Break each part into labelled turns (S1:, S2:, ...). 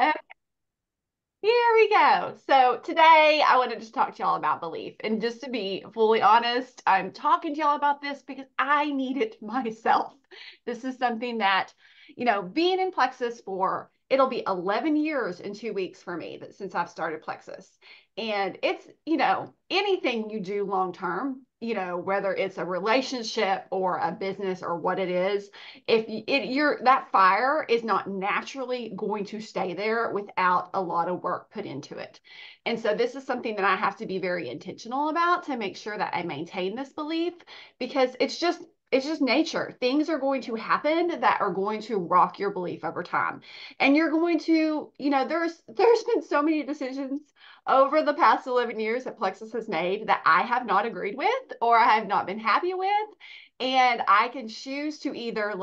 S1: Oh, here we go. So today I wanted to talk to y'all about belief. And just to be fully honest, I'm talking to y'all about this because I need it myself. This is something that, being in Plexus for it'll be 11 years in 2 weeks for me since I've started Plexus. And it's, anything you do long term, whether it's a relationship or a business or what it is, if you're that fire is not naturally going to stay there without a lot of work put into it. And so this is something that I have to be very intentional about to make sure that I maintain this belief, because it's just nature. Things are going to happen that are going to rock your belief over time. And you're going to, there's been so many decisions over the past 11 years that Plexus has made that I have not agreed with or I have not been happy with. And I can choose to either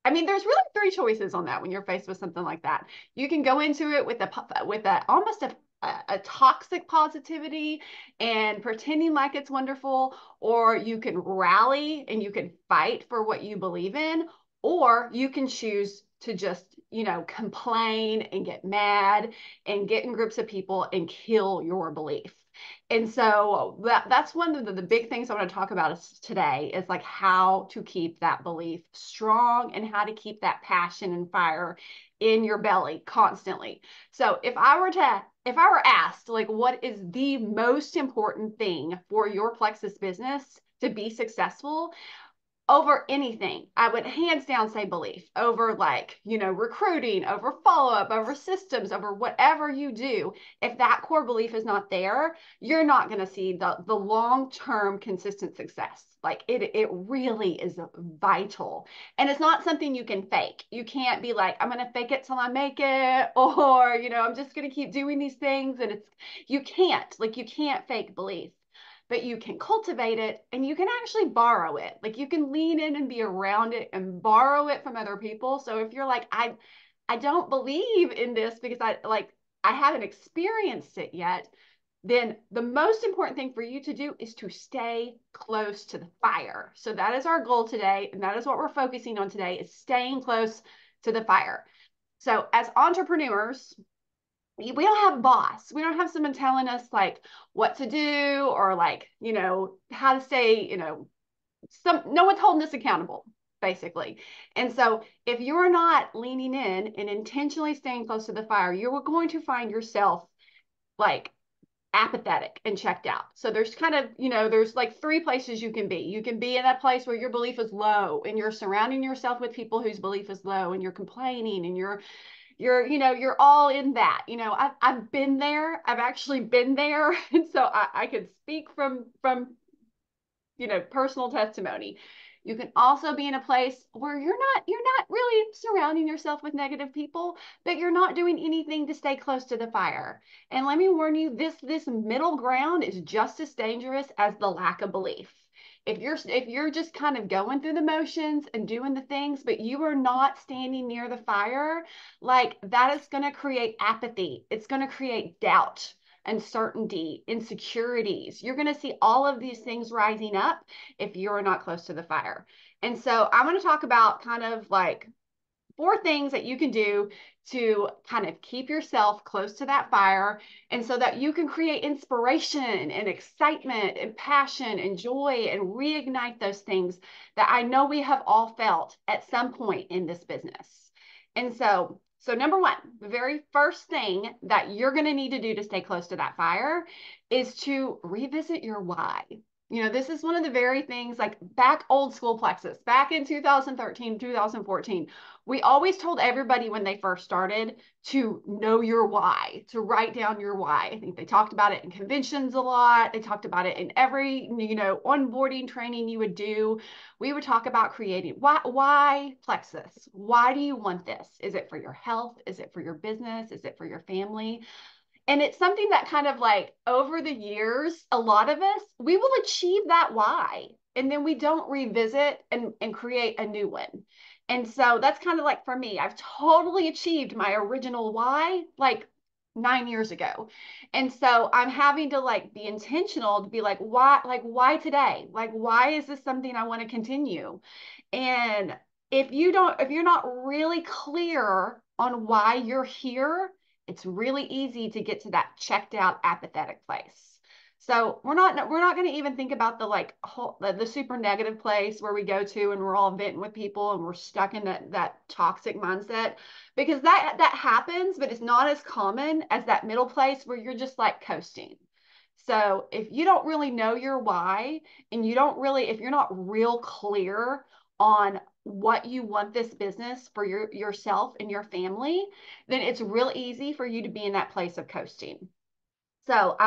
S1: there's really three choices on that when you're faced with something like that. You can go into it with a almost a toxic positivity and pretending like it's wonderful, or you can rally and you can fight for what you believe in, or you can choose to just, complain and get mad and get in groups of people and kill your belief. And so that's one of the big things I want to talk about today is like how to keep that belief strong and how to keep that passion and fire in your belly constantly. So if I were asked like what is the most important thing for your Plexus business to be successful, over anything, I would hands down say belief over recruiting, over follow up, over systems, over whatever you do. If that core belief is not there, you're not going to see the long term consistent success. Like it really is vital. And it's not something you can fake. You can't be like, I'm going to fake it till I make it, or, I'm just going to keep doing these things. And you can't fake belief, but you can cultivate it and you can actually borrow it. Like you can lean in and be around it and borrow it from other people. So if you're like, I don't believe in this because I haven't experienced it yet, then the most important thing for you to do is to stay close to the fire. So that is our goal today. And that is what we're focusing on today, is staying close to the fire. So as entrepreneurs, we don't have a boss. We don't have someone telling us like what to do or how to stay, no one's holding us accountable, basically. And so if you're not leaning in and intentionally staying close to the fire, you're going to find yourself like apathetic and checked out. So there's there's like three places you can be. You can be in that place where your belief is low and you're surrounding yourself with people whose belief is low and you're complaining and you're all in that. I've been there. I've actually been there. And so I could speak from personal testimony. You can also be in a place where you're not really surrounding yourself with negative people, but you're not doing anything to stay close to the fire. And let me warn you, this middle ground is just as dangerous as the lack of belief. If you're just kind of going through the motions and doing the things, but you are not standing near the fire, like that is going to create apathy. It's going to create doubt, uncertainty, insecurities. You're going to see all of these things rising up if you're not close to the fire. And so I'm going to talk about kind of like four things that you can do to kind of keep yourself close to that fire, and so that you can create inspiration and excitement and passion and joy and reignite those things that I know we have all felt at some point in this business. And so number one, the very first thing that you're going to need to do to stay close to that fire is to revisit your why. This is one of the very things like back old school Plexus, back in 2013, 2014, we always told everybody when they first started to know your why, to write down your why. I think they talked about it in conventions a lot. They talked about it in every, onboarding training you would do. We would talk about creating why Plexus? Why do you want this? Is it for your health? Is it for your business? Is it for your family? And it's something that kind of like over the years, a lot of us, we will achieve that why. And then we don't revisit and create a new one. And so that's kind of like for me, I've totally achieved my original why like 9 years ago. And so I'm having to like be intentional to be like, why today? Like, why is this something I want to continue? And if you're not really clear on why you're here, it's really easy to get to that checked out, apathetic place. So we're not going to even think about the like the super negative place where we go to and we're all venting with people and we're stuck in that toxic mindset, because that happens, but it's not as common as that middle place where you're just like coasting. So if you don't really know your why, and if you're not real clear on what you want this business for yourself and your family, then it's real easy for you to be in that place of coasting. So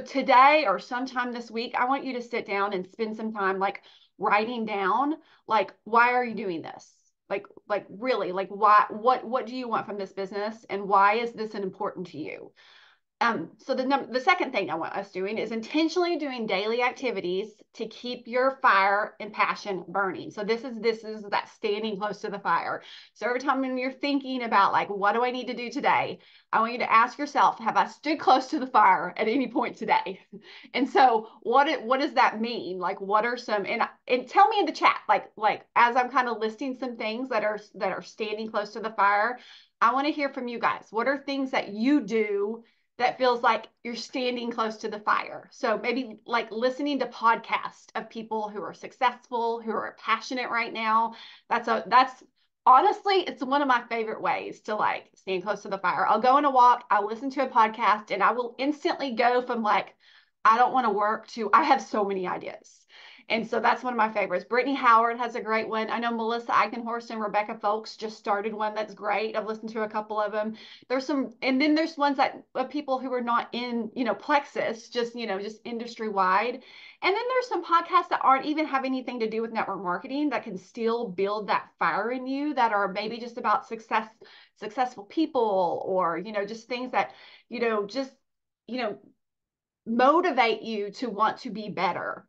S1: today or sometime this week, I want you to sit down and spend some time like writing down, like, why are you doing this? Like really, like what do you want from this business, and why is this important to you? So the second thing I want us doing is intentionally doing daily activities to keep your fire and passion burning. So this is that standing close to the fire. So every time when you're thinking about like, what do I need to do today? I want you to ask yourself, have I stood close to the fire at any point today? And so what does that mean? Like, what are some, and tell me in the chat, like as I'm kind of listing some things that are standing close to the fire, I want to hear from you guys. What are things that you do that feels like you're standing close to the fire? So maybe like listening to podcasts of people who are successful, who are passionate right now. That's honestly, it's one of my favorite ways to like stand close to the fire. I'll go on a walk, I'll listen to a podcast, and I will instantly go from like, I don't want to work to I have so many ideas. And so that's one of my favorites. Brittany Howard has a great one. I know Melissa Eichenhorst and Rebecca Folks just started one that's great. I've listened to a couple of them. There's some, and then there's ones that people who are not in, Plexus, just, just industry wide. And then there's some podcasts that aren't even have anything to do with network marketing that can still build that fire in you, that are maybe just about successful people, or, just things that, just, you know, motivate you to want to be better.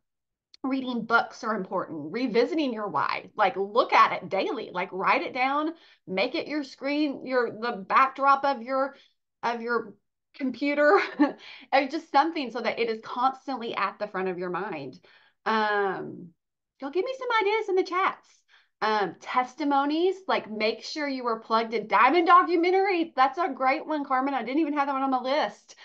S1: Reading books are important. Revisiting your why, like look at it daily, like write it down, make it your screen, the backdrop of your computer, or just something so that it is constantly at the front of your mind. Y'all give me some ideas in the chats. Testimonies, like make sure you were plugged in. Diamond documentary, that's a great one, Carmen. I didn't even have that one on the list.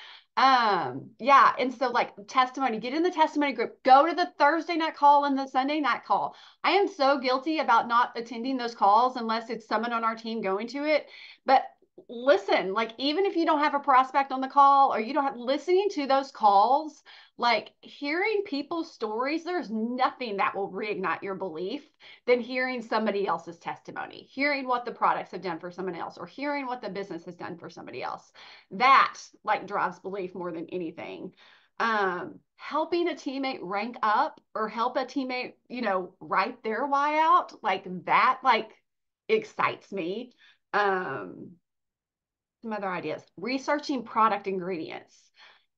S1: Yeah, and so like testimony, get in the testimony group, go to the Thursday night call and the Sunday night call. I am so guilty about not attending those calls unless it's someone on our team going to it. But listen, like even if you don't have a prospect on the call, or you don't have, listening to those calls, like hearing people's stories, there's nothing that will reignite your belief than hearing somebody else's testimony, hearing what the products have done for someone else, or hearing what the business has done for somebody else. That like drives belief more than anything. Helping a teammate rank up, or help a teammate, write their why out, like that, like excites me. Some other ideas, researching product ingredients.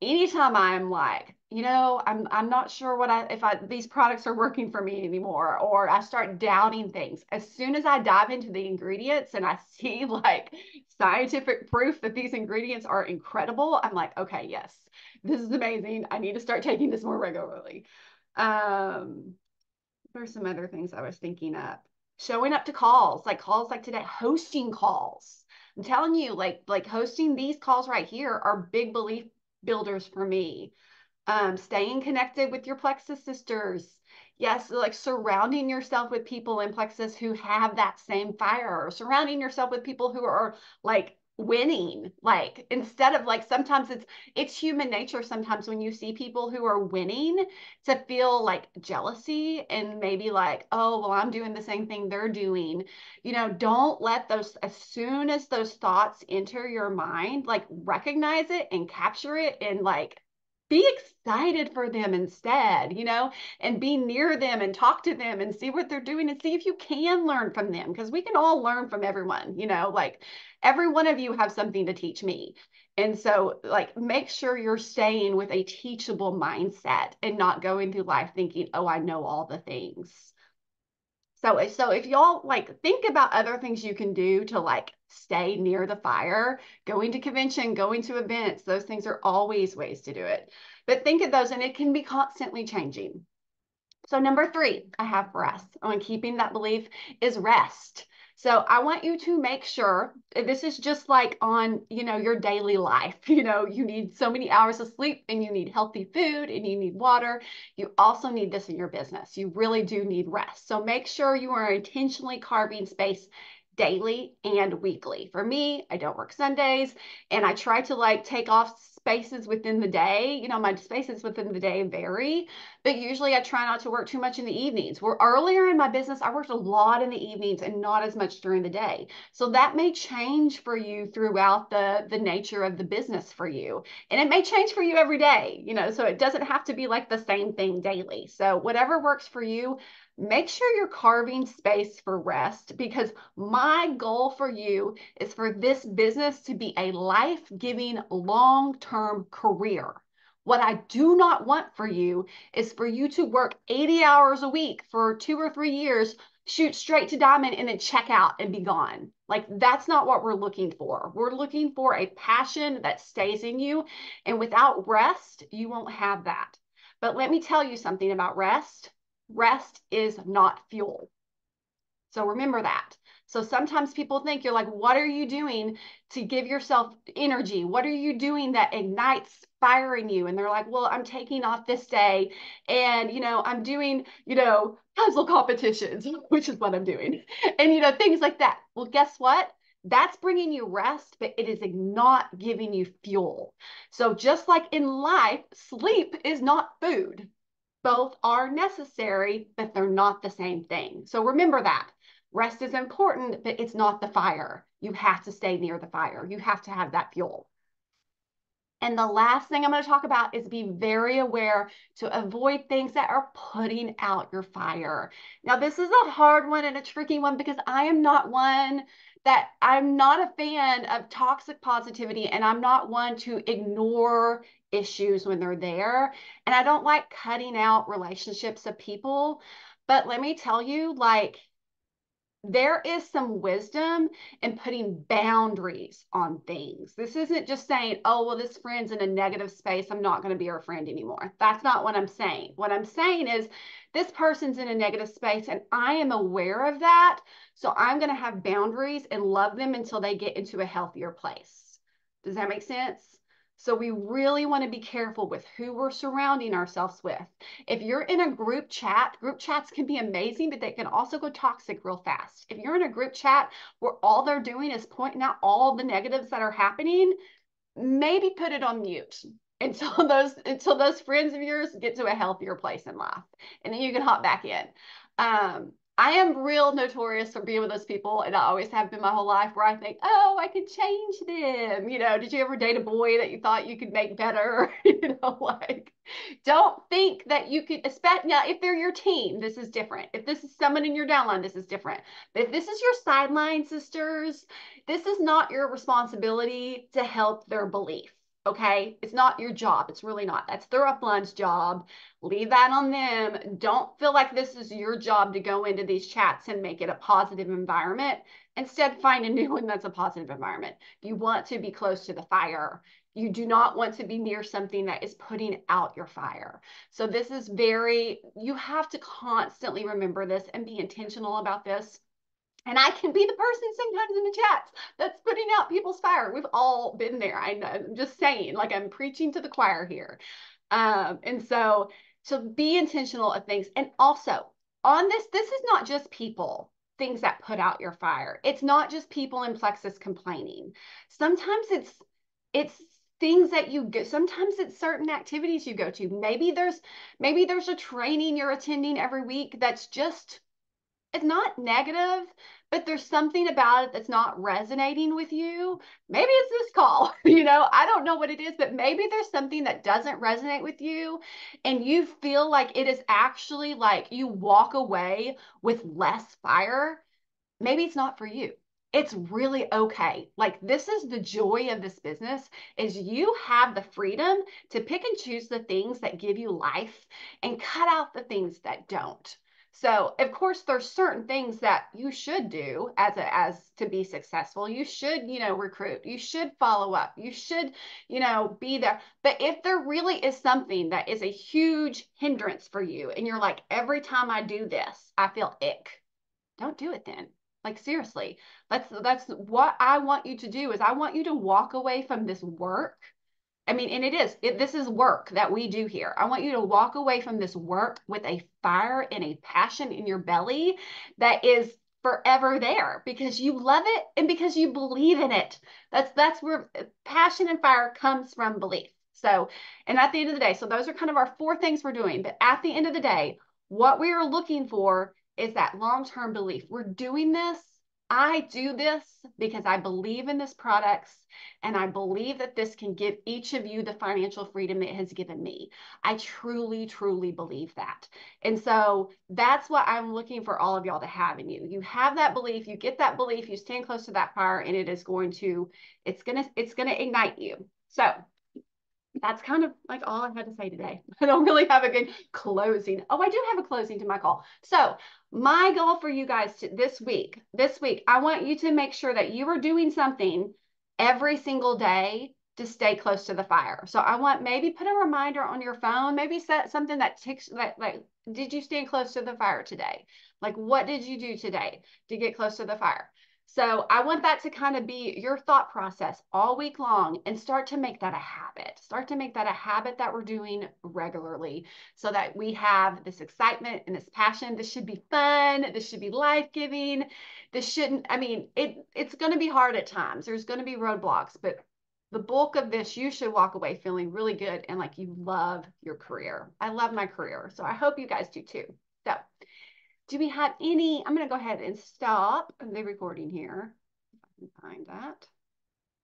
S1: Anytime I'm like, I'm not sure if these products are working for me anymore, or I start doubting things, as soon as I dive into the ingredients and I see like scientific proof that these ingredients are incredible, I'm like, okay, yes, this is amazing. I need to start taking this more regularly. There's some other things I was thinking of. Showing up to calls like today, hosting calls. I'm telling you, like hosting these calls right here are big belief builders for me. Staying connected with your Plexus sisters. Yes, like surrounding yourself with people in Plexus who have that same fire, or surrounding yourself with people who are like winning. Like instead of like, sometimes it's human nature sometimes when you see people who are winning to feel like jealousy, and maybe like, oh well, I'm doing the same thing they're doing. Don't let those, as soon as those thoughts enter your mind, like recognize it and capture it, and like be excited for them instead, and be near them and talk to them and see what they're doing and see if you can learn from them, because we can all learn from everyone, like every one of you have something to teach me. And so like make sure you're staying with a teachable mindset and not going through life thinking, oh, I know all the things. So if y'all like think about other things you can do to like stay near the fire, going to convention, going to events, those things are always ways to do it. But think of those, and it can be constantly changing. So number 3 I have for us on keeping that belief is rest. So I want you to make sure this is just like on, your daily life. You need so many hours of sleep and you need healthy food and you need water. You also need this in your business. You really do need rest. So make sure you are intentionally carving space daily and weekly. For me, I don't work Sundays and I try to like take off spaces within the day. My spaces within the day vary, but usually I try not to work too much in the evenings. Where earlier in my business, I worked a lot in the evenings and not as much during the day. So that may change for you throughout the nature of the business for you. And it may change for you every day, so it doesn't have to be like the same thing daily. So whatever works for you, make sure you're carving space for rest, because my goal for you is for this business to be a life-giving long-term career. What I do not want for you is for you to work 80 hours a week for 2 or 3 years, shoot straight to diamond, and then check out and be gone. Like, that's not what we're looking for. We're looking for a passion that stays in you. And without rest, you won't have that. But let me tell you something about rest. Rest is not fuel. So remember that. So sometimes people think, you're like, what are you doing to give yourself energy? What are you doing that ignites fire in you? And they're like, well, I'm taking off this day and, I'm doing, puzzle competitions, which is what I'm doing. And, things like that. Well, guess what? That's bringing you rest, but it is not giving you fuel. So just like in life, sleep is not food. Both are necessary, but they're not the same thing. So remember that. Rest is important, but it's not the fire. You have to stay near the fire. You have to have that fuel. And the last thing I'm going to talk about is be very aware to avoid things that are putting out your fire. Now, this is a hard one and a tricky one because I'm not a fan of toxic positivity, and I'm not one to ignore issues when they're there. And I don't like cutting out relationships of people. But let me tell you, like, there is some wisdom in putting boundaries on things. This isn't just saying, oh, well, this friend's in a negative space, I'm not going to be her friend anymore. That's not what I'm saying. What I'm saying is this person's in a negative space and I am aware of that. So I'm going to have boundaries and love them until they get into a healthier place. Does that make sense? So we really want to be careful with who we're surrounding ourselves with. If you're in a group chats can be amazing, but they can also go toxic real fast. If you're in a group chat where all they're doing is pointing out all the negatives that are happening, maybe put it on mute until those friends of yours get to a healthier place in life, and then you can hop back in. I am real notorious for being with those people, and I always have been my whole life, where I think, oh, I could change them. Did you ever date a boy that you thought you could make better? Like, don't think that you could, especially now, if they're your team, this is different. If this is someone in your downline, this is different. But if this is your sideline sisters, this is not your responsibility to help their belief. Okay, it's not your job. It's really not. That's their upline's job. Leave that on them. Don't feel like this is your job to go into these chats and make it a positive environment. Instead, find a new one that's a positive environment. You want to be close to the fire. You do not want to be near something that is putting out your fire. So this is you have to constantly remember this and be intentional about this. And I can be the person sometimes in the chats that's putting out people's fire. We've all been there. I'm just saying, like, I'm preaching to the choir here. And so be intentional of things. And also on this is not just people, things that put out your fire. It's not just people in Plexus complaining. Sometimes it's things that you get. Sometimes it's certain activities you go to. Maybe there's a training you're attending every week that's just, it's not negative, but there's something about it that's not resonating with you. Maybe it's this call, I don't know what it is, but maybe there's something that doesn't resonate with you and you feel like it is actually like you walk away with less fire. Maybe it's not for you. It's really okay. Like, this is the joy of this business, is you have the freedom to pick and choose the things that give you life and cut out the things that don't. So, of course, there's certain things that you should do as to be successful. You should, recruit. You should follow up. You should, be there. But if there really is something that is a huge hindrance for you, and you're like, every time I do this, I feel ick, don't do it then. Like seriously, that's what I want you to do is I want you to walk away from this work. I mean, and this is work that we do here. I want you to walk away from this work with a fire and a passion in your belly that is forever there because you love it and because you believe in it. That's where passion and fire comes from belief. So, and at the end of the day, so those are kind of our four things we're doing. But at the end of the day, what we are looking for is that long-term belief. We're doing this. I do this because I believe in this products and I believe that this can give each of you the financial freedom it has given me. I truly, truly believe that. And so that's what I'm looking for all of y'all to have in you. You have that belief, you get that belief, you stand close to that fire, and it is going to, it's gonna ignite you. So that's kind of like all I had to say today. I don't really have a good closing. Oh, I do have a closing to my call. So my goal for you guys this week, I want you to make sure that you are doing something every single day to stay close to the fire. So I want maybe put a reminder on your phone, maybe set something that ticks that like, did you stand close to the fire today? Like, what did you do today to get close to the fire? So I want that to kind of be your thought process all week long and start to make that a habit. Start to make that a habit that we're doing regularly so that we have this excitement and this passion. This should be fun. This should be life-giving. This shouldn't, I mean, it's going to be hard at times. There's going to be roadblocks, but the bulk of this, you should walk away feeling really good and like you love your career. I love my career. So I hope you guys do too. So do we have any? I'm going to go ahead and stop the recording here. If I can find that.